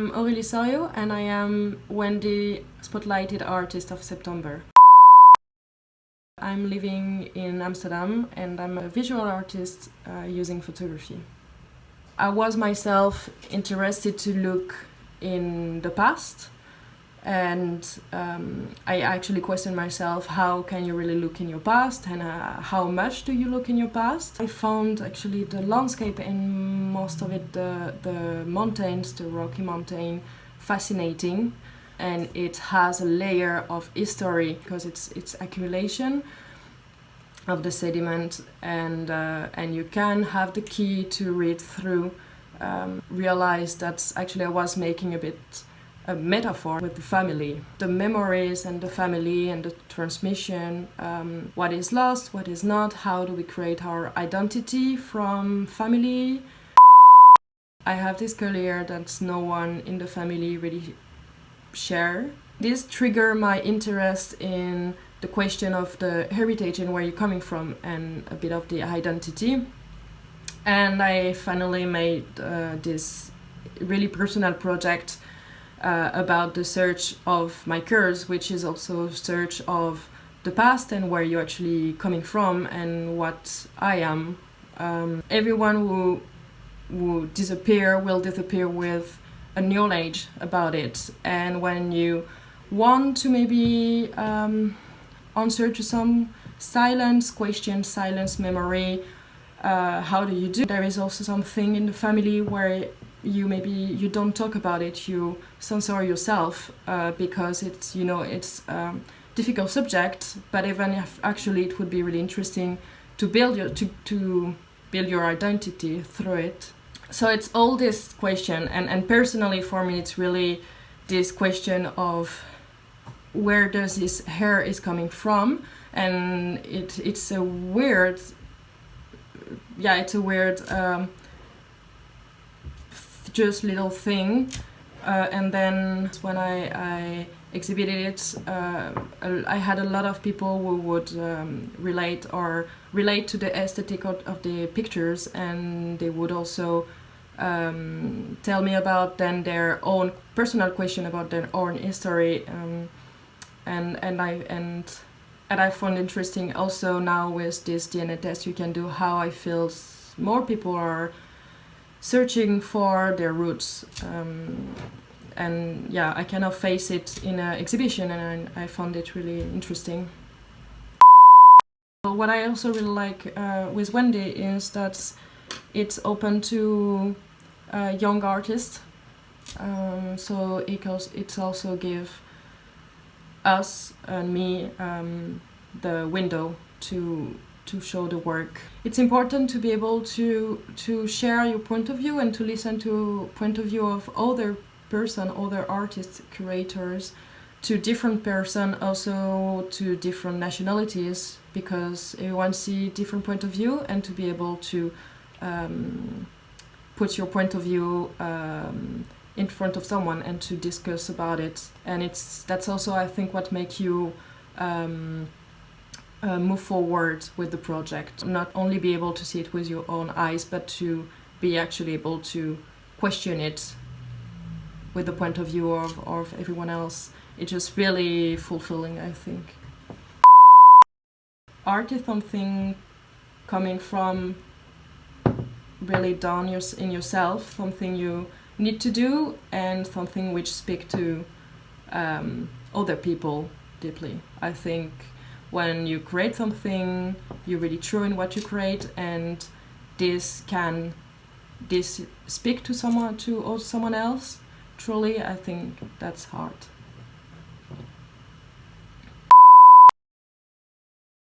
am Aurélie Sorriaux and I am Wendy Spotlighted Artist of September. I'm living in Amsterdam and I'm a visual artist using photography. I was myself interested to look in the past, and I actually questioned myself, how can you really look in your past, and how much do you look in your past? I found actually the landscape and most of it, the mountains, the Rocky Mountain, fascinating, and it has a layer of history because it's accumulation of the sediment, and you can have the key to read through, realize that actually I was making a metaphor with the family, the memories and the family and the transmission, what is lost, what is not, how do we create our identity from family. I have this career that no one in the family really share. This triggered my interest in the question of the heritage and where you're coming from and a bit of the identity. And I finally made this really personal project about the search of my curse, which is also search of the past and where you're actually coming from and what I am. Everyone who will disappear with a knowledge about it, and when you want to maybe answer to some silence question, silence memory, how do you do? There is also something in the family where you don't talk about it, you censor yourself because it's difficult subject, but even if actually it would be really interesting to build your identity through it. So it's all this question, and personally for me it's really this question of where does this hair is coming from, and it's a weird just little thing, and then when I exhibited it, I had a lot of people who would relate to the aesthetic of the pictures, and they would also tell me about then their own personal question about their own history, and I found interesting also now with this DNA test you can do, how I feel more people are searching for their roots, and I cannot face it in an exhibition, and I found it really interesting. What I also really like with Wendy is that it's open to young artists, so it also give us and me the window to show the work. It's important to be able to share your point of view and to listen to point of view of other artists, curators, to different person, also to different nationalities, because everyone see different point of view, and to be able to put your point of view in front of someone and to discuss about it. And that's also, I think, what makes you move forward with the project. Not only be able to see it with your own eyes, but to be actually able to question it with the point of view of everyone else. It's just really fulfilling, I think. Art is something coming from really down in yourself, something you need to do, and something which speak to other people deeply. I think when you create something, you're really true in what you create, and this speak to someone else. Truly, I think that's hard.